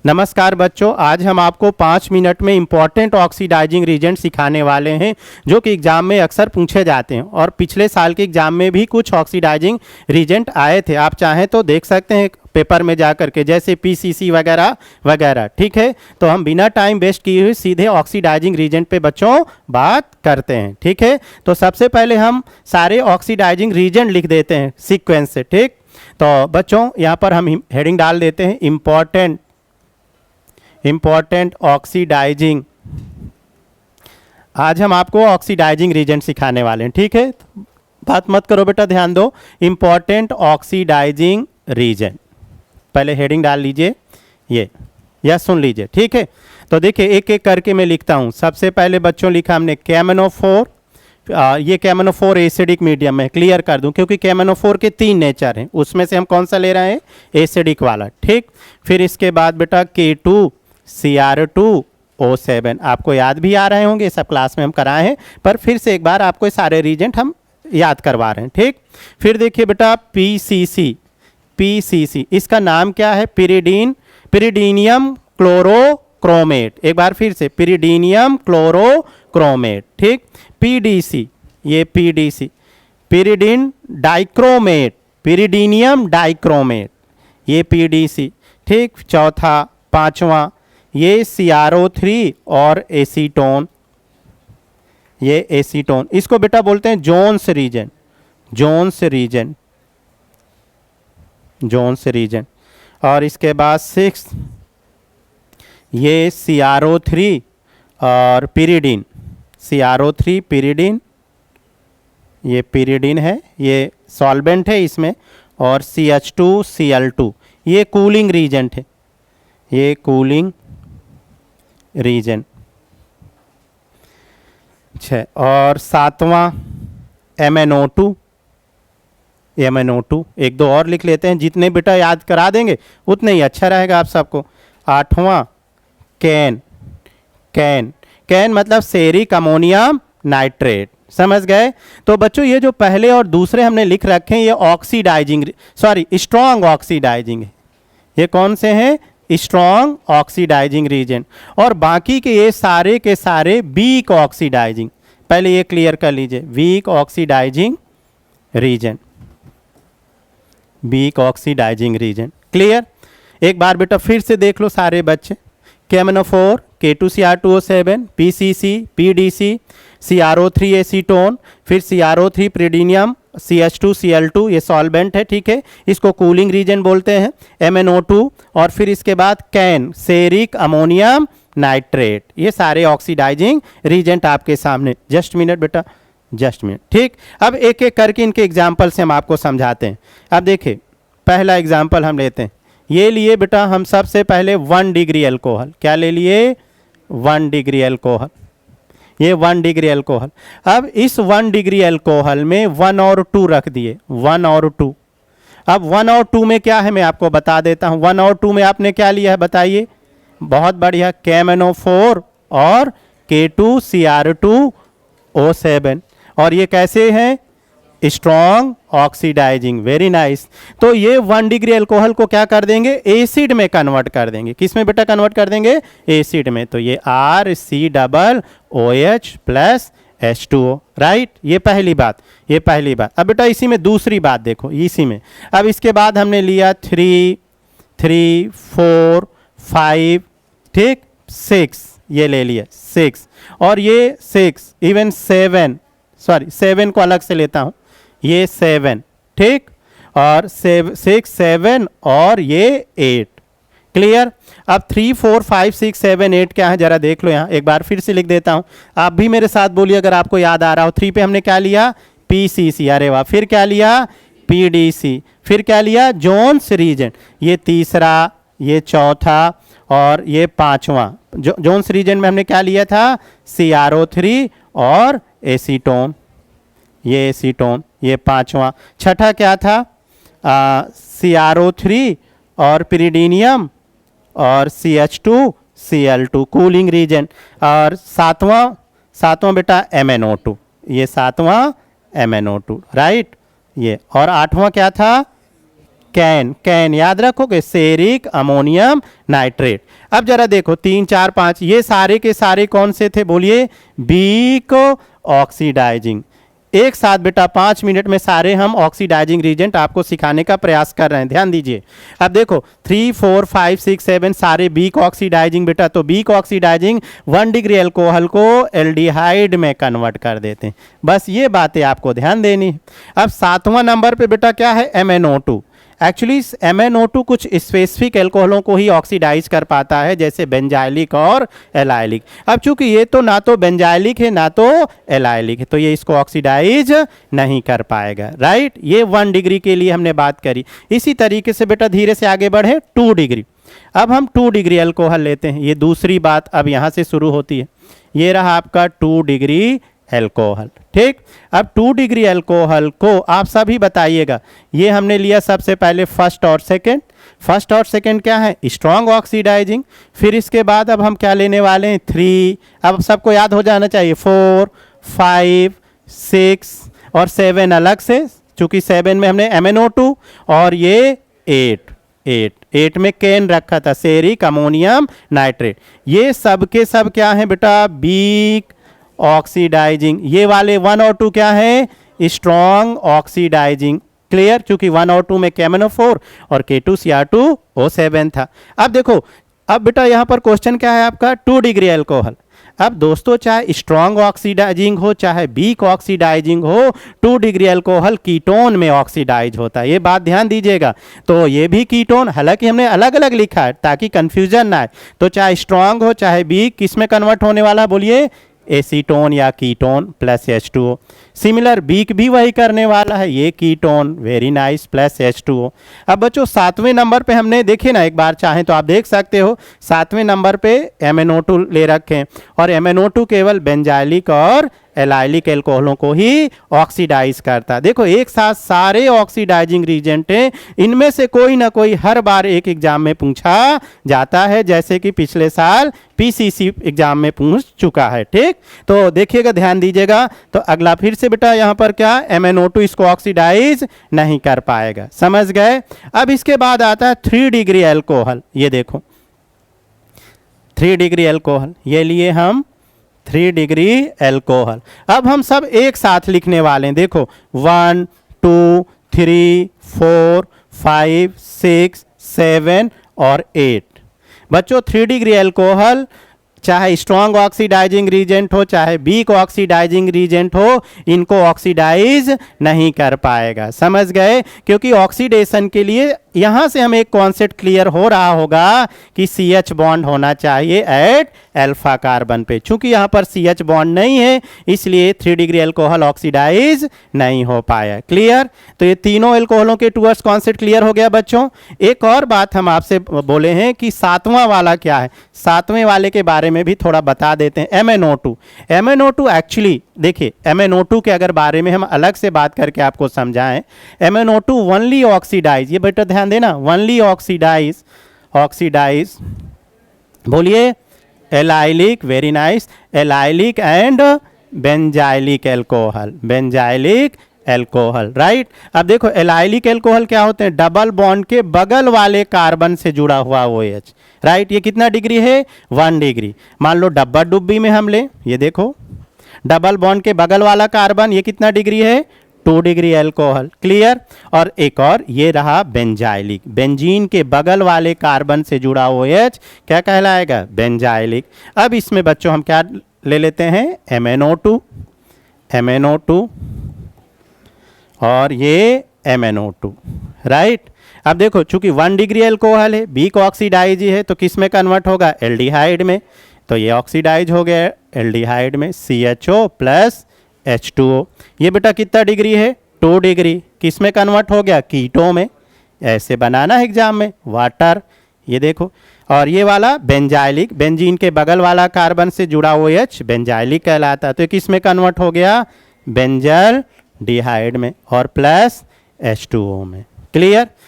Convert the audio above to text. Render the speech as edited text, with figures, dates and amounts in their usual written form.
नमस्कार बच्चों, आज हम आपको 5 मिनट में इम्पॉर्टेंट ऑक्सीडाइजिंग रीजेंट सिखाने वाले हैं जो कि एग्जाम में अक्सर पूछे जाते हैं और पिछले साल के एग्जाम में भी कुछ ऑक्सीडाइजिंग रीजेंट आए थे। आप चाहें तो देख सकते हैं पेपर में जा करके, जैसे पीसीसी वगैरह वगैरह। ठीक है, तो हम बिना टाइम वेस्ट किए हुए सीधे ऑक्सीडाइजिंग रीजेंट पे बच्चों बात करते हैं। ठीक है, तो सबसे पहले हम सारे ऑक्सीडाइजिंग रीजेंट लिख देते हैं सीक्वेंस से। ठीक, तो बच्चों यहाँ पर हम हेडिंग डाल देते हैं इम्पॉर्टेंट ऑक्सीडाइजिंग। आज हम आपको ऑक्सीडाइजिंग रीजेंट सिखाने वाले हैं। ठीक है, बात मत करो बेटा, ध्यान दो। इम्पॉर्टेंट ऑक्सीडाइजिंग रीजेंट, पहले हेडिंग डाल लीजिए, यह सुन लीजिए। ठीक है, तो देखिए एक एक करके मैं लिखता हूँ। सबसे पहले बच्चों लिखा हमने कैमनोफोर। ये कैमनोफोर एसिडिक मीडियम है, क्लियर कर दूं, क्योंकि कैमनोफोर के 3 नेचर हैं, उसमें से हम कौन सा ले रहे हैं, एसिडिक वाला। ठीक, फिर इसके बाद बेटा K2Cr2O7, आपको याद भी आ रहे होंगे, सब क्लास में हम कराए हैं, पर फिर से एक बार आपको सारे रीजेंट हम याद करवा रहे हैं। ठीक, फिर देखिए बेटा पीसीसी, इसका नाम क्या है, पिरिडीनियम क्लोरोक्रोमेट। एक बार फिर से पिरिडीनियम क्लोरोक्रोमेट। ठीक, पीडीसी, ये पीडीसी पिरिडिन डाइक्रोमेट, पिरिडीनियम डाइक्रोमेट, ये पीडीसी। ठीक, चौथा पांचवा ये CrO3 और एसीटोन, ये एसीटोन, इसको बेटा बोलते हैं जोन्स रीजन। और इसके बाद 6 ये CrO3 और पिरिडिन, CrO3 पिरिडिन, ये पिरिडिन है, ये सॉल्वेंट है इसमें, और CH2Cl2, ये कूलिंग रीजेंट है, ये कूलिंग रीजन। अच्छा, और 7वां MnO2, एक दो और लिख लेते हैं, जितने बेटा याद करा देंगे उतने ही अच्छा रहेगा आप सबको। 8वां कैन मतलब सेरिक अमोनियम नाइट्रेट, समझ गए। तो बच्चों ये जो पहले और दूसरे हमने लिख रखे हैं, ये स्ट्रॉन्ग ऑक्सीडाइजिंग है। ये कौन से हैं, स्ट्रॉन्ग ऑक्सीडाइजिंग रीजन। और बाकी के ये सारे के सारे वीक ऑक्सीडाइजिंग, पहले ये क्लियर कर लीजिए, वीक ऑक्सीडाइजिंग रीजन। क्लियर, एक बार बेटा फिर से देख लो सारे बच्चे। कैमनोफोर, K2Cr2O7, PCC, PDC, CrO3 acetone, फिर CrO3 पिरिडीनियम, CH2Cl2, ये सॉल्वेंट है। ठीक है, इसको कूलिंग रीजन बोलते हैं, MnO2, और फिर इसके बाद कैन, सेरिक अमोनियम नाइट्रेट। ये सारे ऑक्सीडाइजिंग रीजेंट आपके सामने। जस्ट मिनट बेटा, जस्ट मिनट। ठीक, अब एक एक करके इनके एग्जाम्पल से हम आपको समझाते हैं। अब देखिए पहला एग्जाम्पल हम लेते हैं, ये लिए बेटा हम सबसे पहले 1 डिग्री अल्कोहल। क्या ले लिए, 1 डिग्री अल्कोहल, ये 1 डिग्री अल्कोहल। अब इस 1 डिग्री अल्कोहल में 1 और 2 रख दिए, 1 और 2। अब 1 और 2 में क्या है मैं आपको बता देता हूँ। 1 और 2 में आपने क्या लिया है बताइए, बहुत बढ़िया, कैमनोफोर और K2Cr2O7, और ये कैसे हैं, स्ट्रॉन्ग ऑक्सीडाइजिंग, वेरी नाइस। तो ये 1 डिग्री अल्कोहल को क्या कर देंगे, एसिड में कन्वर्ट कर देंगे। किस में बेटा कन्वर्ट कर देंगे, एसिड में। तो ये RCOOH प्लस H2O, राइट। ये पहली बात। अब बेटा इसी में दूसरी बात देखो, इसी में अब इसके बाद हमने लिया 3, 4, 5, ठीक, 6, ये ले लिया 6, और ये 6, इवन 7 को अलग से लेता हूं, ये 7, ठीक, और 6, 7 और ये 8। क्लियर। अब 3, 4, 5, 6, 7, 8 क्या है जरा देख लो, यहाँ एक बार फिर से लिख देता हूं, आप भी मेरे साथ बोलिए अगर आपको याद आ रहा हो। 3 पे हमने क्या लिया, पीसीसी, अरे वाह। फिर क्या लिया, पीडीसी, फिर क्या लिया, जोन्स रीजन, ये तीसरा, ये चौथा, और ये 5वां। जोन्स रीजन में हमने क्या लिया था, CrO3 और एसीटोन, ये एसीटोन, ये 5वां। छठा क्या था, CrO3 और पिरिडीनियम और CH2Cl2, कूलिंग रीजन। और सातवां बेटा MnO2, ये 7वां MnO2, राइट। ये और 8वां क्या था, कैन, कैन याद रखोगे, सेरिक अमोनियम नाइट्रेट। अब जरा देखो 3 4 5 ये सारे के सारे कौन से थे बोलिए, वीक ऑक्सीडाइजिंग। एक साथ बेटा 5 मिनट में सारे हम ऑक्सीडाइजिंग रीजेंट आपको सिखाने का प्रयास कर रहे हैं, ध्यान दीजिए। अब देखो 3 4 5 6 7 सारे वीक ऑक्सीडाइजिंग बेटा, तो वीक ऑक्सीडाइजिंग 1 डिग्री अल्कोहल को एल्डिहाइड में कन्वर्ट कर देते हैं। बस ये बातें आपको ध्यान देनी है। अब 7वां नंबर पे बेटा क्या है, MnO2। एक्चुअली MnO2 कुछ स्पेसिफिक एल्कोहलों को ही ऑक्सीडाइज कर पाता है, जैसे बेंजाइलिक और एलाइलिक। अब चूंकि ये तो ना तो बेंजाइलिक है ना तो एलाइलिक है, तो ये इसको ऑक्सीडाइज नहीं कर पाएगा, राइट। ये 1 डिग्री के लिए हमने बात करी। इसी तरीके से बेटा धीरे से आगे बढ़े 2 डिग्री। अब हम 2 डिग्री अल्कोहल लेते हैं, ये दूसरी बात अब यहाँ से शुरू होती है। ये रहा आपका 2 डिग्री एल्कोहल, ठीक। अब 2 डिग्री अल्कोहल को आप सभी बताइएगा, ये हमने लिया सबसे पहले फर्स्ट और सेकंड। फर्स्ट और सेकंड क्या है, स्ट्रॉन्ग ऑक्सीडाइजिंग। फिर इसके बाद अब हम क्या लेने वाले हैं, 3। अब सबको याद हो जाना चाहिए 4 5 6 और 7 अलग से, चूंकि 7 में हमने MnO2 और ये 8 में कैन रखा था, सेरिक अमोनियम नाइट्रेट। ये सब के सब क्या है बेटा, वीक ऑक्सीडाइजिंग। ये वाले 1 और 2 क्या है, स्ट्रॉन्ग ऑक्सीडाइजिंग। क्लियर, चूंकि 1 और 2 में KMnO4 और K2Cr2O7 था। अब देखो, अब बेटा यहाँ पर क्वेश्चन क्या है आपका, 2 डिग्री अल्कोहल। अब दोस्तों चाहे स्ट्रॉन्ग ऑक्सीडाइजिंग हो चाहे वीक ऑक्सीडाइजिंग हो, 2 डिग्री अल्कोहल कीटोन में ऑक्सीडाइज होता है, ये बात ध्यान दीजिएगा। तो ये भी कीटोन, हालांकि हमने अलग अलग लिखा है ताकि कंफ्यूजन ना आए। तो चाहे स्ट्रॉन्ग हो चाहे वीक, किस में कन्वर्ट होने वाला बोलिए, एसीटोन या ketone plus H2O। Similar week भी वही करने वाला है, ये ketone, very nice, plus H2O। अब बच्चों 7वें नंबर पे हमने देखे ना, एक बार चाहें तो आप देख सकते हो, 7वें नंबर पे MnO2 ले रखे, और MnO2 केवल बेंजाइलिक और एलाइलिक एल्कोहलों को ही ऑक्सीडाइज करता है। देखो एक साथ सारे ऑक्सीडाइजिंग रीजेंट हैं, इनमें से कोई ना कोई हर बार एक एग्जाम में पूछा जाता है, जैसे कि पिछले साल PCC एग्जाम में पूछ चुका है, ठीक। तो देखिएगा, ध्यान दीजिएगा। तो अगला फिर से बेटा यहाँ पर क्या, MnO2 इसको ऑक्सीडाइज नहीं कर पाएगा, समझ गए। अब इसके बाद आता है 3 डिग्री अल्कोहल। ये देखो 3 डिग्री अल्कोहल, ये लिए हम 3 डिग्री अल्कोहल। अब हम सब एक साथ लिखने वाले हैं, देखो 1 2 3 4 5 6 7 और 8। बच्चों 3 डिग्री अल्कोहल चाहे स्ट्रॉन्ग ऑक्सीडाइजिंग रीजेंट हो चाहे वीक ऑक्सीडाइजिंग रीजेंट हो, इनको ऑक्सीडाइज नहीं कर पाएगा, समझ गए। क्योंकि ऑक्सीडेशन के लिए यहाँ से हमें एक कॉन्सेप्ट क्लियर हो रहा होगा कि CH बॉन्ड होना चाहिए एट अल्फा कार्बन पे। चूंकि यहाँ पर CH बॉन्ड नहीं है, इसलिए 3 डिग्री अल्कोहल ऑक्सीडाइज नहीं हो पाया। क्लियर, तो ये तीनों अल्कोहलों के टूवर्ड्स कॉन्सेप्ट क्लियर हो गया बच्चों। एक और बात हम आपसे बोले हैं कि 7वां वाला क्या है, 7वें वाले के बारे में भी थोड़ा बता देते हैं। MnO2, MnO2 एक्चुअली देखिए, MnO2 के अगर बारे में हम अलग से बात करके आपको समझाएं, MnO2 ओनली ऑक्सीडाइज, ये बेटा ध्यान देना, ओनली ऑक्सीडाइज, ऑक्सीडाइज बोलिए allylic, very nice, allylic and benzylic alcohol, benzylic alcohol, right. अब देखो एलाइलिक एल्कोहल क्या होते हैं, डबल बॉन्ड के बगल वाले कार्बन से जुड़ा हुआ OH, राइट। ये कितना डिग्री है, 1 डिग्री। मान लो डब्बा डुब्बी में हम ले, ये देखो डबल बॉन्ड के बगल वाला कार्बन, ये कितना डिग्री है, 2 डिग्री अल्कोहल। क्लियर, और एक और ये रहा बेंजाइलिक, बेंजीन के बगल वाले कार्बन से जुड़ा OH क्या कहलाएगा, बेंजाइलिक। अब इसमें बच्चों हम क्या ले लेते हैं, MnO2, MnO2 और ये MnO2, राइट। अब देखो चूंकि 1 डिग्री अल्कोहल है, वीक ऑक्सीडाइज है, तो किस में कन्वर्ट होगा, एल्डिहाइड में। तो ये ऑक्सीडाइज हो गया एल्डिहाइड में, CHO प्लस H2O। ये बेटा कितना डिग्री है, 2 डिग्री, किस में कन्वर्ट हो गया, कीटो में। ऐसे बनाना है एग्जाम में, वाटर, ये देखो। और ये वाला बेंजाइलिक, बेंजीन के बगल वाला कार्बन से जुड़ा OH बेंजाइलिक कहलाता है, तो किस में कन्वर्ट हो गया, बेंजल डिहाइड में, और प्लस H2O में। क्लियर,